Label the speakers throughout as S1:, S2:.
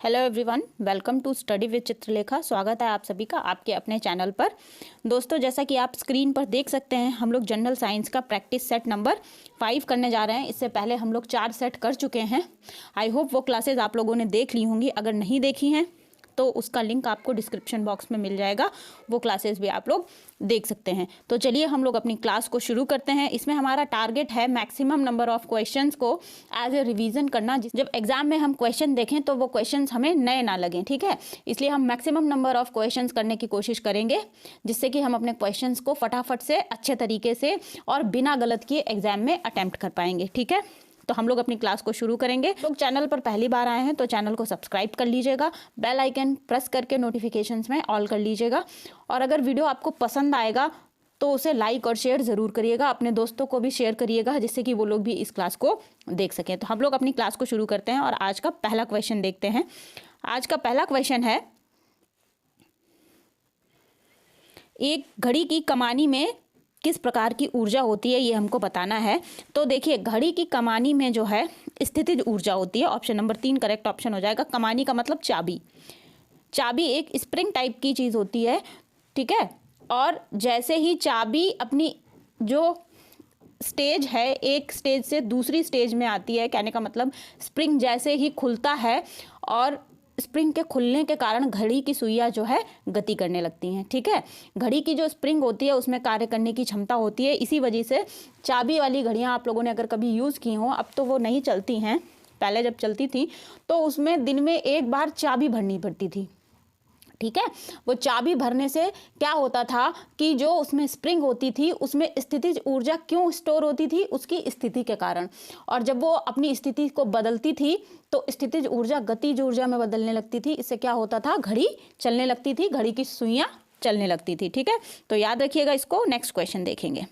S1: Hello everyone, welcome to study with Chitralekha. स्वागत है आप सभी का आपके अपने चैनल पर। दोस्तों, जैसा कि आप स्क्रीन पर देख सकते हैं, हम लोग जनरल साइंस का प्रैक्टिस सेट नंबर 5 करने जा रहे हैं। इससे पहले हम लोग 4 सेट कर चुके हैं। आई होप वो क्लासेस आप लोगों ने देख ली होंगी। अगर नहीं देखी हैं तो उसका लिंक आपको डिस्क्रिप्शन बॉक्स में मिल जाएगा, वो क्लासेस भी आप लोग देख सकते हैं। तो चलिए हम लोग अपनी क्लास को शुरू करते हैं। इसमें हमारा टारगेट है मैक्सिमम नंबर ऑफ क्वेश्चंस को एज ए रिवीजन करना। जब एग्जाम में हम क्वेश्चन देखें तो वो क्वेश्चंस हमें नए ना लगें, ठीक है। इसलिए हम मैक्सिमम नंबर ऑफ क्वेश्चंस करने की कोशिश करेंगे, जिससे कि हम अपने क्वेश्चंस को फटाफट से अच्छे तरीके से और बिना गलत किए एग्जाम में अटेम्प्ट कर पाएंगे, ठीक है। तो हम लोग अपनी क्लास को शुरू करेंगे। लोग चैनल पर पहली बार आए हैं तो चैनल को सब्सक्राइब कर लीजिएगा, बेल आइकन प्रेस करके नोटिफिकेशंस में ऑल कर लीजिएगा। और अगर वीडियो आपको पसंद आएगा तो उसे लाइक और शेयर ज़रूर करिएगा, अपने दोस्तों को भी शेयर करिएगा, जिससे कि वो लोग भी इस क्लास को देख सकें। तो हम लोग अपनी क्लास को शुरू करते हैं और आज का पहला क्वेश्चन देखते हैं। आज का पहला क्वेश्चन है, एक घड़ी की कमानी में किस प्रकार की ऊर्जा होती है, ये हमको बताना है। तो देखिए, घड़ी की कमानी में जो है स्थितिज ऊर्जा होती है। ऑप्शन नंबर 3 करेक्ट ऑप्शन हो जाएगा। कमानी का मतलब चाबी। चाबी एक स्प्रिंग टाइप की चीज़ होती है, ठीक है। और जैसे ही चाबी अपनी जो स्टेज है, एक स्टेज से दूसरी स्टेज में आती है, कहने का मतलब स्प्रिंग जैसे ही खुलता है और स्प्रिंग के खुलने के कारण घड़ी की सुइयां जो है गति करने लगती हैं, ठीक है। घड़ी की जो स्प्रिंग होती है उसमें कार्य करने की क्षमता होती है। इसी वजह से चाबी वाली घड़ियां आप लोगों ने अगर कभी यूज़ की हों, अब तो वो नहीं चलती हैं, पहले जब चलती थी तो उसमें दिन में एक बार चाबी भरनी पड़ती थी, ठीक है। वो चाबी भरने से क्या होता था कि जो उसमें स्प्रिंग होती थी उसमें स्थितिज ऊर्जा क्यों स्टोर होती थी, उसकी स्थिति के कारण। और जब वो अपनी स्थिति को बदलती थी तो स्थितिज ऊर्जा गतिज ऊर्जा में बदलने लगती थी। इससे क्या होता था, घड़ी चलने लगती थी, घड़ी की सुइयां चलने लगती थी, ठीक है। तो याद रखिएगा इसको। नेक्स्ट क्वेश्चन देखेंगे।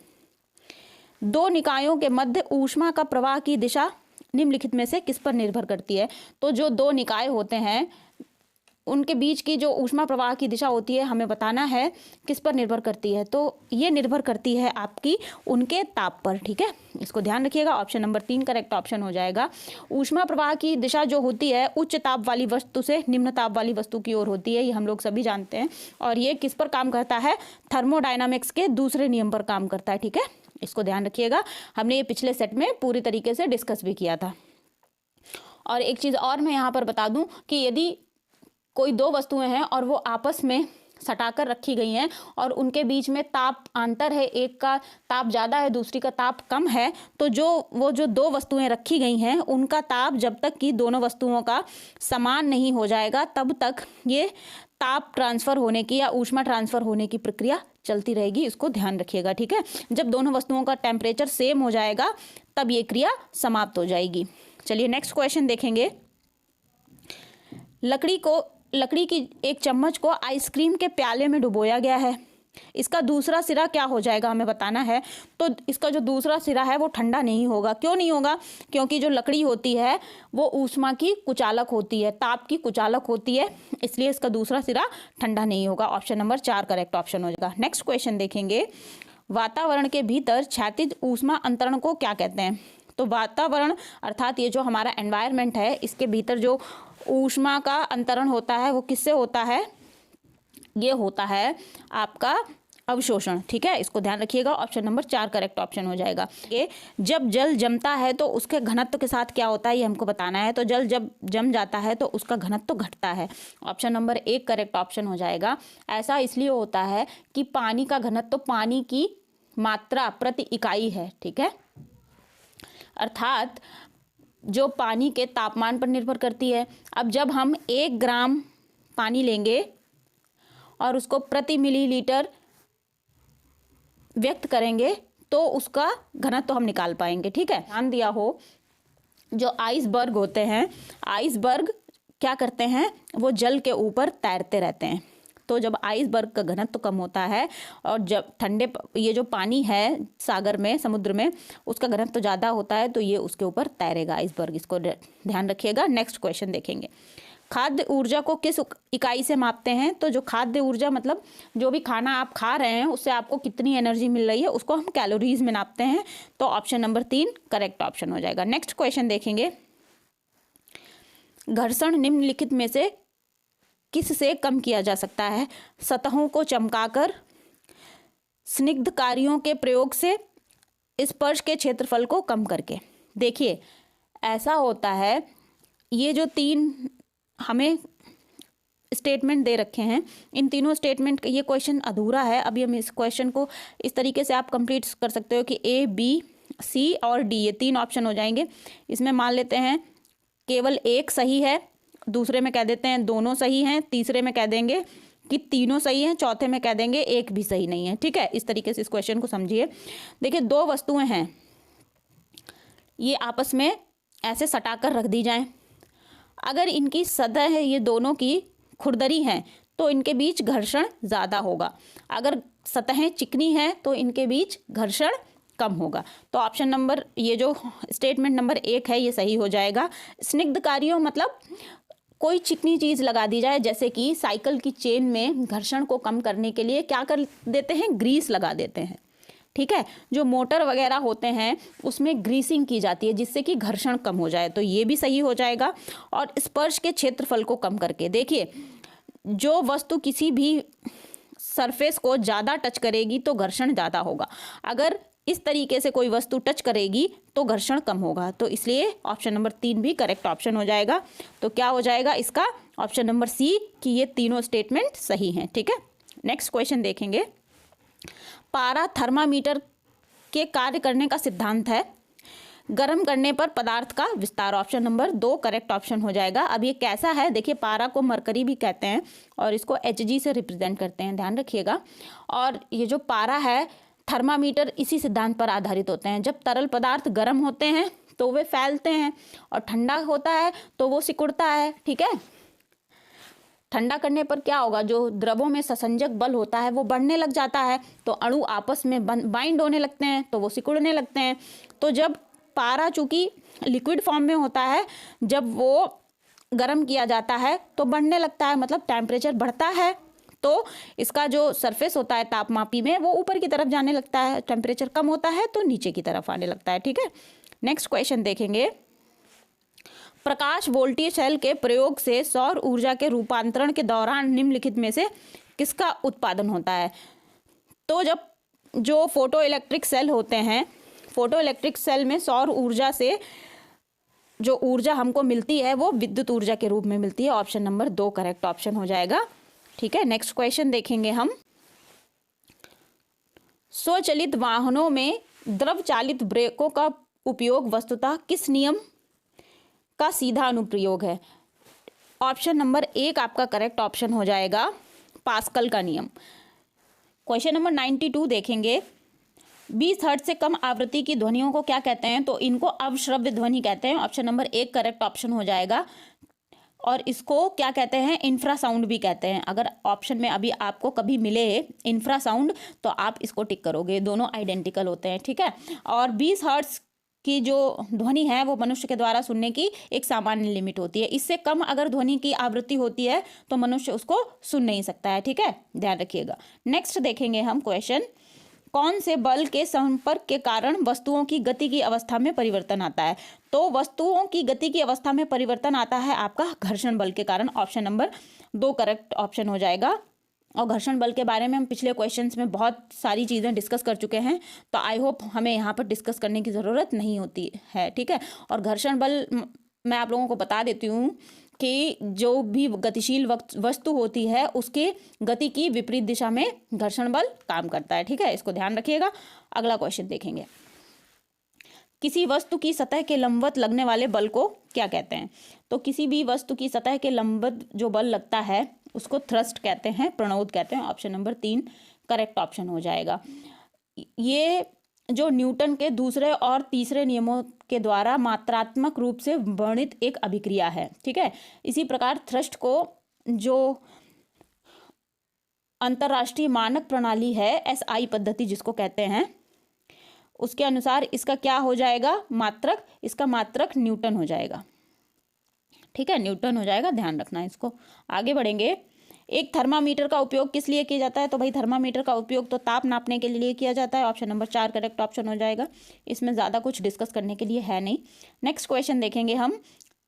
S1: दो निकायों के मध्य ऊष्मा का प्रवाह की दिशा निम्नलिखित में से किस पर निर्भर करती है। तो जो दो निकाय होते हैं उनके बीच की जो ऊष्मा प्रवाह की दिशा होती है, हमें बताना है किस पर निर्भर करती है। तो ये निर्भर करती है आपकी उनके ताप पर, ठीक है। इसको ध्यान रखिएगा। ऑप्शन नंबर 3 करेक्ट ऑप्शन हो जाएगा। ऊष्मा प्रवाह की दिशा जो होती है उच्च ताप वाली वस्तु से निम्न ताप वाली वस्तु की ओर होती है, ये हम लोग सभी जानते हैं। और ये किस पर काम करता है, थर्मोडायनामिक्स के दूसरे नियम पर काम करता है, ठीक है। इसको ध्यान रखिएगा। हमने ये पिछले सेट में पूरी तरीके से डिस्कस भी किया था। और एक चीज़ और मैं यहाँ पर बता दूँ कि यदि कोई दो वस्तुएं हैं और वो आपस में सटाकर रखी गई हैं और उनके बीच में ताप अंतर है, एक का ताप ज़्यादा है दूसरी का ताप कम है, तो जो दो वस्तुएं रखी गई हैं उनका ताप जब तक कि दोनों वस्तुओं का समान नहीं हो जाएगा तब तक ये ताप ट्रांसफ़र होने की या ऊष्मा ट्रांसफ़र होने की प्रक्रिया चलती रहेगी। इसको ध्यान रखिएगा, ठीक है। जब दोनों वस्तुओं का टेम्परेचर सेम हो जाएगा तब ये क्रिया समाप्त हो जाएगी। चलिए नेक्स्ट क्वेश्चन देखेंगे। लकड़ी की एक चम्मच को आइसक्रीम के प्याले में डुबोया गया है। इसका दूसरा सिरा क्या हो जाएगा, हमें बताना है। तो इसका जो दूसरा सिरा है वो ठंडा नहीं होगा। क्यों नहीं होगा? क्योंकि जो लकड़ी होती है वो ऊष्मा की कुचालक होती है, ताप की कुचालक होती है, इसलिए इसका दूसरा सिरा ठंडा नहीं होगा। ऑप्शन नंबर 4 करेक्ट ऑप्शन हो जाएगा। नेक्स्ट क्वेश्चन देखेंगे। वातावरण के भीतर क्षैतिज ऊष्मा अंतरण को क्या कहते हैं। तो वातावरण अर्थात ये जो हमारा एनवायरनमेंट है, इसके भीतर जो ऊष्मा का अंतरण होता है वो किससे होता है, ये होता है आपका अवशोषण, ठीक है। इसको ध्यान रखिएगा। ऑप्शन नंबर 4 करेक्ट ऑप्शन हो जाएगा। ये जब जल जमता है तो उसके घनत्व के साथ क्या होता है, ये हमको बताना है। तो जल जब जम जाता है तो उसका घनत्व तो घटता है। ऑप्शन नंबर 1 करेक्ट ऑप्शन हो जाएगा। ऐसा इसलिए होता है कि पानी का घनत्व तो पानी की मात्रा प्रति इकाई है, ठीक है। अर्थात जो पानी के तापमान पर निर्भर करती है। अब जब हम 1 ग्राम पानी लेंगे और उसको प्रति मिलीलीटर व्यक्त करेंगे तो उसका घनत्व तो हम निकाल पाएंगे, ठीक है। ध्यान दिया हो, जो आइसबर्ग होते हैं, आइसबर्ग क्या करते हैं, वो जल के ऊपर तैरते रहते हैं। तो जब आइसबर्ग का घनत्व तो कम होता है और जब ठंडे ये जो पानी है सागर में, समुद्र में, उसका घनत्व तो ज़्यादा होता है तो ये उसके ऊपर तैरेगा आइसबर्ग। इसको ध्यान रखिएगा। नेक्स्ट क्वेश्चन देखेंगे। खाद्य ऊर्जा को किस इकाई से मापते हैं। तो जो खाद्य ऊर्जा मतलब जो भी खाना आप खा रहे हैं उससे आपको कितनी एनर्जी मिल रही है उसको हम कैलोरीज में नापते हैं। तो ऑप्शन नंबर 3 करेक्ट ऑप्शन हो जाएगा। नेक्स्ट क्वेश्चन देखेंगे। घर्षण निम्नलिखित में से किस से कम किया जा सकता है? सतहों को चमकाकर, स्निग्ध कार्यों के प्रयोग से, स्पर्श के क्षेत्रफल को कम करके। देखिए ऐसा होता है, ये जो 3 हमें स्टेटमेंट दे रखे हैं, इन तीनों स्टेटमेंट, ये क्वेश्चन अधूरा है। अभी हम इस क्वेश्चन को इस तरीके से आप कंप्लीट कर सकते हो कि ए, बी, सी और डी, ये 3 ऑप्शन हो जाएंगे। इसमें मान लेते हैं केवल एक सही है, दूसरे में कह देते हैं दोनों सही हैं, तीसरे में कह देंगे कि तीनों सही हैं, चौथे में कह देंगे एक भी सही नहीं है। ठीक है, इस तरीके से इस क्वेश्चन को समझिए। देखिए 2 वस्तुएं हैं, ये आपस में ऐसे सटाकर रख दी जाएं। अगर इनकी सतह है, ये दोनों की खुरदरी हैं, तो इनके बीच घर्षण ज़्यादा होगा। अगर सतहें चिकनी हैं तो इनके बीच घर्षण कम होगा। तो ऑप्शन नंबर, ये जो स्टेटमेंट नंबर 1 है, ये सही हो जाएगा। स्निग्ध कार्यों मतलब कोई चिकनी चीज़ लगा दी जाए, जैसे कि साइकिल की चेन में घर्षण को कम करने के लिए क्या कर देते हैं, ग्रीस लगा देते हैं। ठीक है, जो मोटर वगैरह होते हैं उसमें ग्रीसिंग की जाती है जिससे कि घर्षण कम हो जाए, तो ये भी सही हो जाएगा। और स्पर्श के क्षेत्रफल को कम करके, देखिए जो वस्तु किसी भी सरफेस को ज़्यादा टच करेगी तो घर्षण ज़्यादा होगा, अगर इस तरीके से कोई वस्तु टच करेगी तो घर्षण कम होगा। तो इसलिए ऑप्शन नंबर 3 भी करेक्ट ऑप्शन हो जाएगा। तो क्या हो जाएगा इसका, ऑप्शन नंबर सी, कि ये तीनों स्टेटमेंट सही हैं। ठीक है, नेक्स्ट क्वेश्चन देखेंगे। पारा थर्मामीटर के कार्य करने का सिद्धांत है, गर्म करने पर पदार्थ का विस्तार। ऑप्शन नंबर 2 करेक्ट ऑप्शन हो जाएगा। अब ये कैसा है, देखिए पारा को मरकरी भी कहते हैं और इसको Hg से रिप्रेजेंट करते हैं, ध्यान रखिएगा। और ये जो पारा है, थर्मामीटर इसी सिद्धांत पर आधारित होते हैं। जब तरल पदार्थ गर्म होते हैं तो वे फैलते हैं और ठंडा होता है तो वो सिकुड़ता है। ठीक है, ठंडा करने पर क्या होगा, जो द्रवों में ससंजक बल होता है वो बढ़ने लग जाता है, तो अणु आपस में बाइंड होने लगते हैं तो वो सिकुड़ने लगते हैं। तो जब पारा चूंकि लिक्विड फॉर्म में होता है, जब वो गर्म किया जाता है तो बढ़ने लगता है, मतलब टेम्परेचर बढ़ता है, तो इसका जो सरफेस होता है तापमापी में वो ऊपर की तरफ जाने लगता है, टेम्परेचर कम होता है तो नीचे की तरफ आने लगता है। ठीक है, नेक्स्ट क्वेश्चन देखेंगे। प्रकाश वोल्टीय सेल के प्रयोग से सौर ऊर्जा के रूपांतरण के दौरान निम्नलिखित में से किसका उत्पादन होता है? तो जब जो फोटो इलेक्ट्रिक सेल होते हैं, फोटो इलेक्ट्रिक सेल में सौर ऊर्जा से जो ऊर्जा हमको मिलती है वो विद्युत ऊर्जा के रूप में मिलती है। ऑप्शन नंबर 2 करेक्ट ऑप्शन हो जाएगा। ठीक है, नेक्स्ट क्वेश्चन देखेंगे हम। स्वचालित वाहनों में द्रव चालित ब्रेकों का उपयोग वस्तुतः किस नियम का सीधा अनुप्रयोग है? ऑप्शन नंबर 1 आपका करेक्ट ऑप्शन हो जाएगा, पास्कल का नियम। क्वेश्चन नंबर 92 देखेंगे। 20 हर्ट्ज से कम आवृत्ति की ध्वनियों को क्या कहते हैं? तो इनको अवश्रव्य ध्वनि कहते हैं। ऑप्शन नंबर 1 करेक्ट ऑप्शन हो जाएगा। और इसको क्या कहते हैं? इंफ्रासाउंड भी कहते हैं। अगर ऑप्शन में अभी आपको कभी मिले इंफ्रासाउंड तो आप इसको टिक करोगे, दोनों आइडेंटिकल होते हैं। ठीक है, और 20 हर्ट्ज की जो ध्वनि है वो मनुष्य के द्वारा सुनने की एक सामान्य लिमिट होती है। इससे कम अगर ध्वनि की आवृत्ति होती है तो मनुष्य उसको सुन नहीं सकता है। ठीक है, ध्यान रखिएगा। नेक्स्ट देखेंगे हम क्वेश्चन। कौन से बल के संपर्क के कारण वस्तुओं की गति की अवस्था में परिवर्तन आता है? तो वस्तुओं की गति की अवस्था में परिवर्तन आता है आपका घर्षण बल के कारण। ऑप्शन नंबर 2 करेक्ट ऑप्शन हो जाएगा। और घर्षण बल के बारे में हम पिछले क्वेश्चंस में बहुत सारी चीज़ें डिस्कस कर चुके हैं, तो आई होप हमें यहाँ पर डिस्कस करने की ज़रूरत नहीं होती है। ठीक है, और घर्षण बल मैं आप लोगों को बता देती हूँ कि जो भी गतिशील वस्तु होती है उसके गति की विपरीत दिशा में घर्षण बल काम करता है। ठीक है, इसको ध्यान रखिएगा। अगला क्वेश्चन देखेंगे। किसी वस्तु की सतह के लंबवत लगने वाले बल को क्या कहते हैं? तो किसी भी वस्तु की सतह के लंबवत जो बल लगता है उसको थ्रस्ट कहते हैं, प्रणोद कहते हैं। ऑप्शन नंबर 3 करेक्ट ऑप्शन हो जाएगा। ये जो न्यूटन के दूसरे और तीसरे नियमों के द्वारा मात्रात्मक रूप से वर्णित एक अभिक्रिया है। ठीक है, इसी प्रकार थ्रस्ट को जो अंतरराष्ट्रीय मानक प्रणाली है SI पद्धति जिसको कहते हैं, उसके अनुसार इसका क्या हो जाएगा? मात्रक, इसका मात्रक न्यूटन हो जाएगा। ठीक है, न्यूटन हो जाएगा, ध्यान रखना इसको। आगे बढ़ेंगे। एक थर्मामीटर का उपयोग किस लिए किया जाता है? तो भाई थर्मामीटर का उपयोग तो ताप नापने के लिए किया जाता है। ऑप्शन नंबर 4 करेक्ट ऑप्शन हो जाएगा। इसमें ज़्यादा कुछ डिस्कस करने के लिए है नहीं। नेक्स्ट क्वेश्चन देखेंगे हम।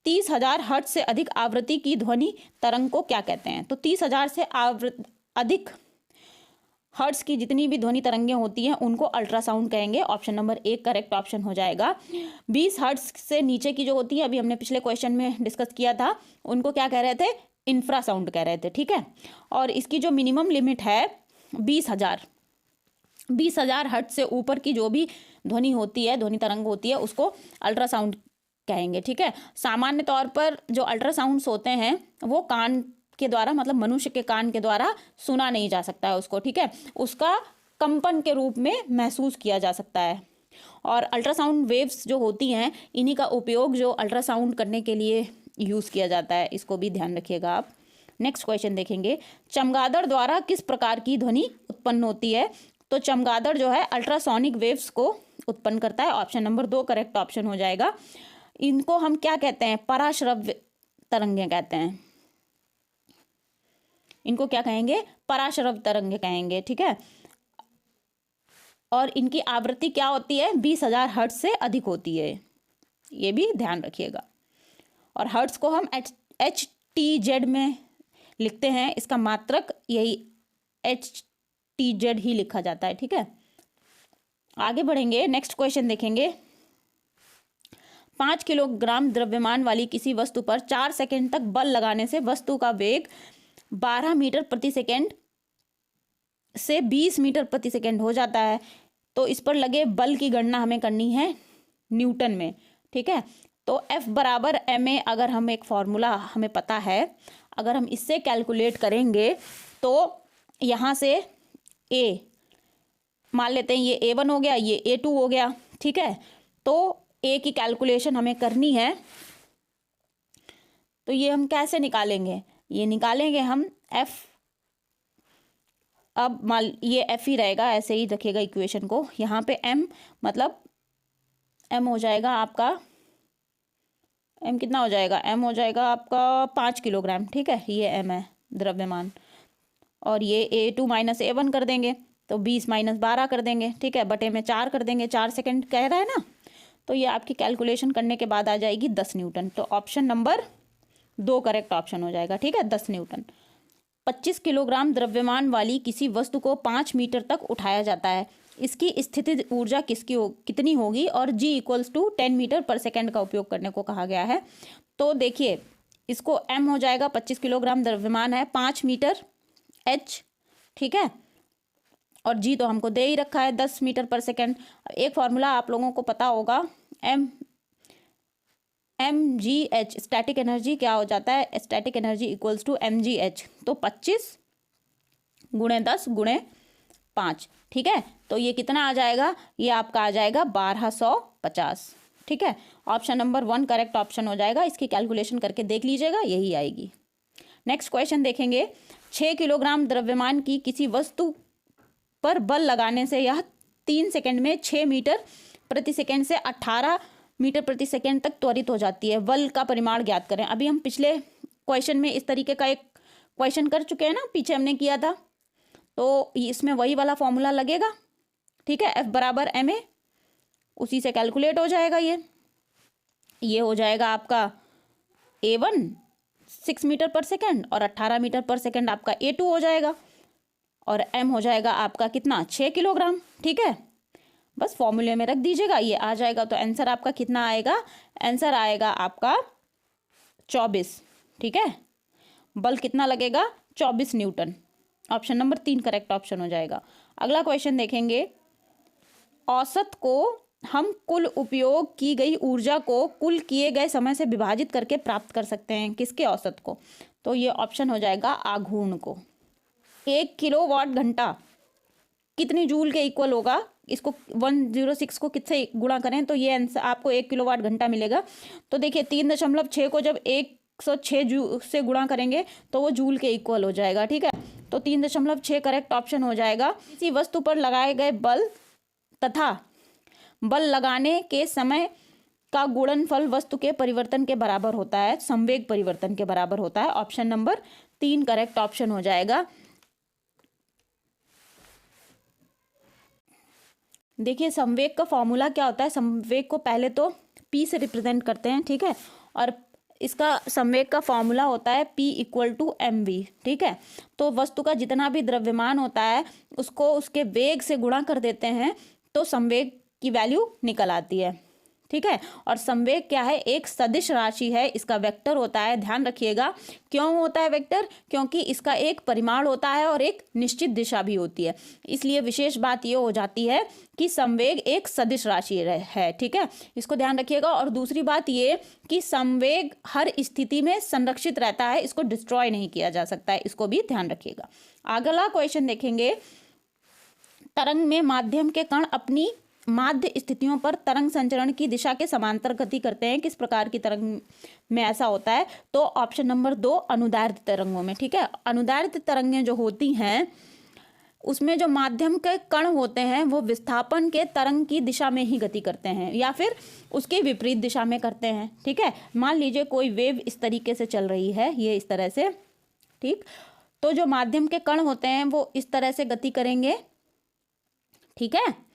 S1: 30,000 हर्ट्ज से अधिक आवृत्ति की ध्वनि तरंग को क्या कहते हैं? तो 30,000 से अधिक हर्ट्ज की जितनी भी ध्वनि तरंगें होती हैं उनको अल्ट्रासाउंड कहेंगे। ऑप्शन नंबर 1 करेक्ट ऑप्शन हो जाएगा। 20 हर्ट्ज से नीचे की जो होती है, अभी हमने पिछले क्वेश्चन में डिस्कस किया था, उनको क्या कह रहे थे? इंफ्रासाउंड कह रहे थे, ठीक है। और इसकी जो मिनिमम लिमिट है 20,000 हर्ट्ज से ऊपर की जो भी ध्वनि होती है, ध्वनि तरंग होती है, उसको अल्ट्रासाउंड कहेंगे, ठीक है। सामान्य तौर पर जो अल्ट्रासाउंड्स होते हैं वो कान के द्वारा, मतलब मनुष्य के कान के द्वारा सुना नहीं जा सकता है उसको, ठीक है। उसका कंपन के रूप में महसूस किया जा सकता है। और अल्ट्रासाउंड वेव्स जो होती हैं, इन्हीं का उपयोग जो अल्ट्रासाउंड करने के लिए यूज़ किया जाता है, इसको भी ध्यान रखिएगा आप। नेक्स्ट क्वेश्चन देखेंगे, चमगादड़ द्वारा किस प्रकार की ध्वनि उत्पन्न होती है? तो चमगादड़ जो है अल्ट्रासोनिक वेव्स को उत्पन्न करता है। ऑप्शन नंबर 2 करेक्ट ऑप्शन हो जाएगा। इनको हम क्या कहते हैं? पराश्रव्य तरंगें कहते हैं। इनको क्या कहेंगे? पराश्रव्य तरंगें कहेंगे, ठीक है। और इनकी आवृत्ति क्या होती है? 20,000 हर्ट्ज से अधिक होती है, ये भी ध्यान रखिएगा। और हर्ट्ज को हम HTZ में लिखते हैं, इसका मात्रक यही HTZ ही लिखा जाता है, ठीक है। आगे बढ़ेंगे, नेक्स्ट क्वेश्चन देखेंगे। 5 किलोग्राम द्रव्यमान वाली किसी वस्तु पर 4 सेकंड तक बल लगाने से वस्तु का वेग 12 मीटर प्रति सेकंड से 20 मीटर प्रति सेकंड हो जाता है। तो इस पर लगे बल की गणना हमें करनी है न्यूटन में, ठीक है। तो F बराबर ma, अगर हम एक फॉर्मूला हमें पता है, अगर हम इससे कैलकुलेट करेंगे तो यहाँ से A मान लेते हैं, ये A1 हो गया, ये A2 हो गया, ठीक है। तो A की कैलकुलेशन हमें करनी है, तो ये हम कैसे निकालेंगे? ये निकालेंगे हम F, अब मान ये F ही रहेगा, ऐसे ही रखिएगा इक्वेशन को। यहाँ पे M मतलब M हो जाएगा आपका, M कितना हो जाएगा? M हो जाएगा आपका 5 किलोग्राम, ठीक है। ये M है द्रव्यमान, और ये A2 माइनस A1 कर देंगे तो 20 माइनस 12 कर देंगे, ठीक है, बटे में 4 कर देंगे, 4 सेकंड कह रहा है ना। तो ये आपकी कैलकुलेशन करने के बाद आ जाएगी 10 न्यूटन। तो ऑप्शन नंबर 2 करेक्ट ऑप्शन हो जाएगा, ठीक है, 10 न्यूटन। 25 किलोग्राम द्रव्यमान वाली किसी वस्तु को 5 मीटर तक उठाया जाता है, इसकी स्थितिज ऊर्जा कितनी होगी? और G इक्वल्स टू 10 मीटर पर सेकेंड का उपयोग करने को कहा गया है। तो देखिए, इसको M हो जाएगा, 25 किलोग्राम द्रव्यमान है, 5 मीटर H, ठीक है, और G तो हमको दे ही रखा है 10 मीटर पर सेकेंड। एक फॉर्मूला आप लोगों को पता होगा, mgh, स्टैटिक एनर्जी क्या हो जाता है? Static energy equals to mgh। तो 25 गुणे 10 गुणे 5, ठीक है। तो ये कितना आ जाएगा? ये आपका आ जाएगा 1250, ठीक है। ऑप्शन नंबर 1 करेक्ट ऑप्शन हो जाएगा। इसकी कैलकुलेशन करके देख लीजिएगा, यही आएगी। नेक्स्ट क्वेश्चन देखेंगे, 6 किलोग्राम द्रव्यमान की किसी वस्तु पर बल लगाने से यह 3 सेकंड में 6 मीटर प्रति सेकंड से 18 मीटर प्रति सेकंड तक त्वरित हो जाती है। बल का परिमाण ज्ञात करें। अभी हम पिछले क्वेश्चन में इस तरीके का एक क्वेश्चन कर चुके हैं ना, पीछे हमने किया था, तो इसमें वही वाला फॉर्मूला लगेगा, ठीक है। F बराबर ma, उसी से कैलकुलेट हो जाएगा। ये हो जाएगा आपका A1 6 मीटर पर सेकंड और 18 मीटर पर सेकंड आपका A2 हो जाएगा, और M हो जाएगा आपका कितना? 6 किलोग्राम, ठीक है। बस फॉर्मूले में रख दीजिएगा, ये आ जाएगा। तो आंसर आपका कितना आएगा? आंसर आएगा आपका 24, ठीक है। बल कितना लगेगा? 24 Newton. Option number 3 correct option हो जाएगा। अगला क्वेश्चन देखेंगे, औसत को हम कुल उपयोग की गई ऊर्जा को कुल किए गए समय से विभाजित करके प्राप्त कर सकते हैं। किसके औसत को? तो ये ऑप्शन हो जाएगा आघूर्ण को। 1 किलोवाट घंटा कितनी जूल के इक्वल होगा? इसको 106 को किससे गुणा करें तो ये आंसर आपको 1 किलोवाट घंटा मिलेगा। तो देखिए 3.6 को जब 106 जूल से गुणा करेंगे तो वो जूल के इक्वल हो जाएगा, ठीक है। तो 3.6 करेक्ट ऑप्शन हो जाएगा। किसी वस्तु पर लगाए गए बल तथा बल लगाने के समय का गुणनफल वस्तु के परिवर्तन के बराबर होता है, संवेग परिवर्तन के बराबर होता है। ऑप्शन नंबर 3 करेक्ट ऑप्शन हो जाएगा। देखिए संवेग का फॉर्मूला क्या होता है? संवेग को पहले तो P से रिप्रेजेंट करते हैं, ठीक है, और इसका संवेग का फॉर्मूला होता है P=mv। ठीक है, तो वस्तु का जितना भी द्रव्यमान होता है उसको उसके वेग से गुणा कर देते हैं तो संवेग की वैल्यू निकल आती है। ठीक है, और संवेग क्या है, एक सदिश राशि है, इसका वेक्टर होता है, ध्यान रखिएगा। क्यों होता है वेक्टर? क्योंकि इसका एक परिमाण होता है और एक निश्चित दिशा भी होती है, इसलिए विशेष बात ये हो जाती है कि संवेग एक सदिश राशि है। ठीक है, इसको ध्यान रखिएगा। और दूसरी बात ये कि संवेग हर स्थिति में संरक्षित रहता है, इसको डिस्ट्रॉय नहीं किया जा सकता है, इसको भी ध्यान रखिएगा। अगला क्वेश्चन देखेंगे, तरंग में माध्यम के कण अपनी माध्य स्थितियों पर तरंग संचरण की दिशा के समांतर गति करते हैं, किस प्रकार की तरंग में ऐसा होता है? तो ऑप्शन नंबर 2 अनुदैर्ध्य तरंगों में। ठीक है, अनुदैर्ध्य तरंगें जो होती हैं उसमें जो माध्यम के कण होते हैं वो विस्थापन के तरंग की दिशा में ही गति करते हैं या फिर उसके विपरीत दिशा में करते हैं। ठीक है, मान लीजिए कोई वेव इस तरीके से चल रही है, ये इस तरह से, ठीक, तो जो माध्यम के कण होते हैं वो इस तरह से गति करेंगे। ठीक है,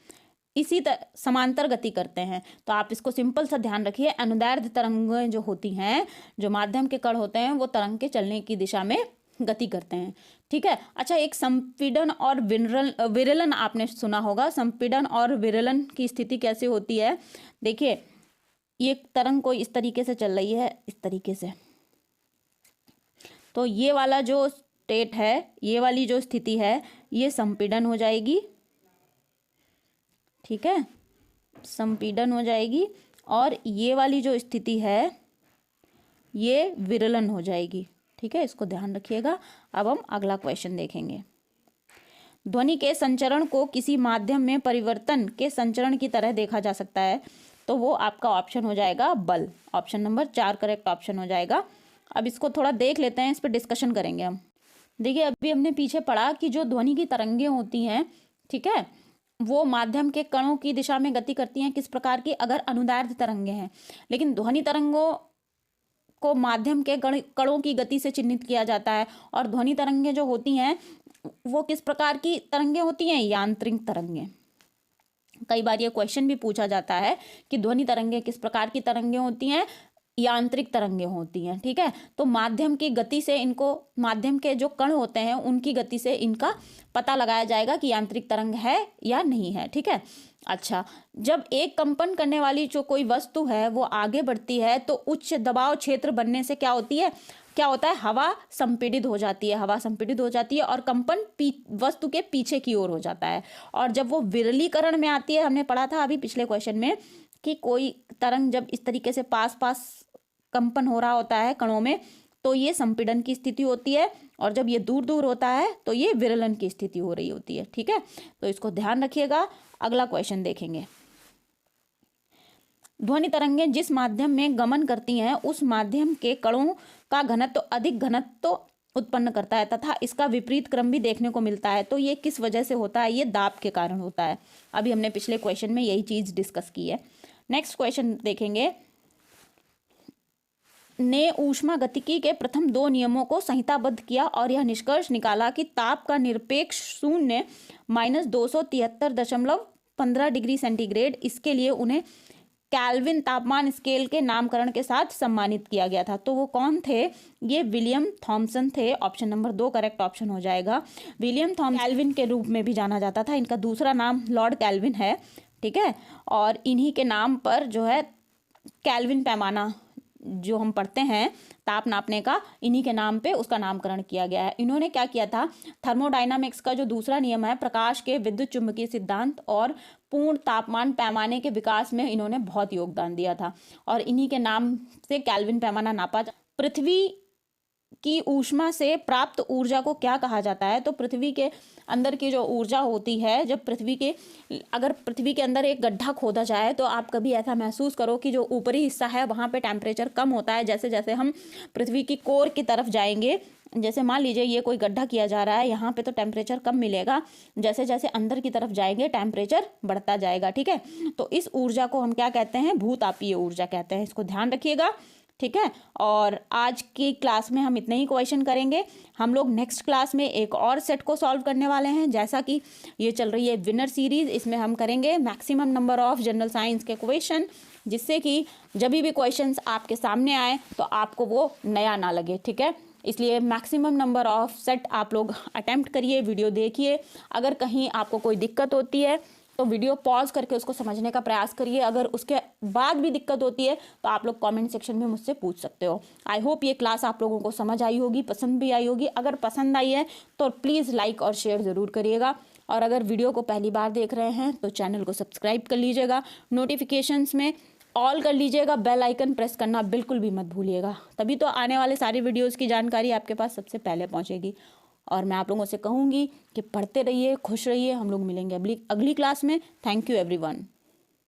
S1: इसी तरह समांतर गति करते हैं। तो आप इसको सिंपल सा ध्यान रखिए, अनुदैर्ध्य तरंगें जो होती हैं, जो माध्यम के कण होते हैं वो तरंग के चलने की दिशा में गति करते हैं। ठीक है, अच्छा, एक संपीड़न और विरलन आपने सुना होगा। संपीड़न और विरलन की स्थिति कैसे होती है? देखिए, ये तरंग कोई इस तरीके से चल रही है, इस तरीके से, तो ये वाला जो स्टेट है, ये वाली जो स्थिति है, ये संपीड़न हो जाएगी। ठीक है, संपीड़न हो जाएगी, और ये वाली जो स्थिति है ये विरलन हो जाएगी। ठीक है, इसको ध्यान रखिएगा। अब हम अगला क्वेश्चन देखेंगे, ध्वनि के संचरण को किसी माध्यम में परिवर्तन के संचरण की तरह देखा जा सकता है, तो वो आपका ऑप्शन हो जाएगा बल। ऑप्शन नंबर 4 करेक्ट ऑप्शन हो जाएगा। अब इसको थोड़ा देख लेते हैं, इस पर डिस्कशन करेंगे हम। देखिए, अभी हमने पीछे पढ़ा कि जो ध्वनि की तरंगें होती हैं, ठीक है, वो माध्यम के कणों की दिशा में गति करती हैं, किस प्रकार की? अगर अनुदैर्ध्य तरंगें हैं। लेकिन ध्वनि तरंगों को माध्यम के कणों की गति से चिन्हित किया जाता है, और ध्वनि तरंगें जो होती हैं वो किस प्रकार की तरंगें होती हैं? यांत्रिक तरंगें। कई बार ये क्वेश्चन भी पूछा जाता है कि ध्वनि तरंगें किस प्रकार की तरंगें होती हैं? यांत्रिक तरंगें होती हैं। ठीक है, तो माध्यम की गति से इनको, माध्यम के जो कण होते हैं उनकी गति से इनका पता लगाया जाएगा कि यांत्रिक तरंग है या नहीं है। ठीक है, अच्छा, जब एक कंपन करने वाली जो कोई वस्तु है वो आगे बढ़ती है तो उच्च दबाव क्षेत्र बनने से क्या होती है, क्या होता है? हवा संपीड़ित हो जाती है, हवा संपीड़ित हो जाती है और कंपन वस्तु के पीछे की ओर हो जाता है। और जब वो विरलीकरण में आती है, हमने पढ़ा था अभी पिछले क्वेश्चन में कि कोई तरंग जब इस तरीके से पास पास कंपन हो रहा होता है कणों में, तो ये संपीड़न की स्थिति होती है, और जब ये दूर दूर होता है तो ये विरलन की स्थिति हो रही होती है। ठीक है, तो इसको ध्यान रखिएगा। अगला क्वेश्चन देखेंगे, ध्वनि तरंगें जिस माध्यम में गमन करती हैं उस माध्यम के कणों का घनत्व तो अधिक घनत्व उत्पन्न करता है तथा इसका विपरीत क्रम भी देखने को मिलता है। तो ये किस वजह से होता है? ये दाब के कारण होता है। अभी हमने पिछले क्वेश्चन में यही चीज डिस्कस की है। नेक्स्ट क्वेश्चन देखेंगे, ने ऊष्मागतिकी के प्रथम 2 नियमों को संहिताबद्ध किया और यह निष्कर्ष निकाला कि ताप का निरपेक्ष शून्य -273.15 डिग्री सेंटीग्रेड, इसके लिए उन्हें केल्विन तापमान स्केल के नामकरण के साथ सम्मानित किया गया था। तो वो कौन थे? ये विलियम थॉमसन थे। ऑप्शन नंबर 2 करेक्ट ऑप्शन हो जाएगा। विलियम थॉमसन केल्विन के रूप में भी जाना जाता था, इनका दूसरा नाम लॉर्ड केल्विन है। ठीक है, और इन्हीं के नाम पर जो है केल्विन पैमाना जो हम पढ़ते हैं ताप नापने का, इन्हीं के नाम पे उसका नामकरण किया गया है। इन्होंने क्या किया था? थर्मोडायनामिक्स का जो दूसरा नियम है, प्रकाश के विद्युत चुम्बकीय सिद्धांत और पूर्ण तापमान पैमाने के विकास में इन्होंने बहुत योगदान दिया था, और इन्हीं के नाम से केल्विन पैमाना नापा। पृथ्वी की ऊष्मा से प्राप्त ऊर्जा को क्या कहा जाता है? तो पृथ्वी के अंदर की जो ऊर्जा होती है, जब अगर पृथ्वी के अंदर एक गड्ढा खोदा जाए तो आप कभी ऐसा महसूस करो कि जो ऊपरी हिस्सा है वहाँ पे टेम्परेचर कम होता है। जैसे जैसे हम पृथ्वी की कोर की तरफ जाएंगे, जैसे मान लीजिए ये कोई गड्ढा किया जा रहा है, यहाँ पे तो टेम्परेचर कम मिलेगा, जैसे जैसे अंदर की तरफ जाएंगे टेम्परेचर बढ़ता जाएगा। ठीक है, तो इस ऊर्जा को हम क्या कहते हैं? भूतापीय ऊर्जा कहते हैं। इसको ध्यान रखिएगा। ठीक है। और आज की क्लास में हम इतने ही क्वेश्चन करेंगे। हम लोग नेक्स्ट क्लास में एक और सेट को सॉल्व करने वाले हैं। जैसा कि ये चल रही है विनर सीरीज, इसमें हम करेंगे maximum number of general science के क्वेश्चन, जिससे कि जब भी क्वेश्चंस आपके सामने आए तो आपको वो नया ना लगे, ठीक है। इसलिए मैक्सिमम नंबर ऑफ सेट आप लोग अटेम्प्ट करिए, वीडियो देखिए। अगर कहीं आपको कोई दिक्कत होती है तो वीडियो पॉज करके उसको समझने का प्रयास करिए। अगर उसके बाद भी दिक्कत होती है तो आप लोग कमेंट सेक्शन में मुझसे पूछ सकते हो। आई होप ये क्लास आप लोगों को समझ आई होगी, पसंद भी आई होगी। अगर पसंद आई है तो प्लीज़ लाइक और शेयर ज़रूर करिएगा। और अगर वीडियो को पहली बार देख रहे हैं तो चैनल को सब्सक्राइब कर लीजिएगा, नोटिफिकेशंस में ऑल कर लीजिएगा, बेल आइकन प्रेस करना बिल्कुल भी मत भूलिएगा। तभी तो आने वाले सारे वीडियोज़ की जानकारी आपके पास सबसे पहले पहुँचेगी। और मैं आप लोगों से कहूँगी कि पढ़ते रहिए, खुश रहिए। हम लोग मिलेंगे अगली क्लास में। Thank you everyone.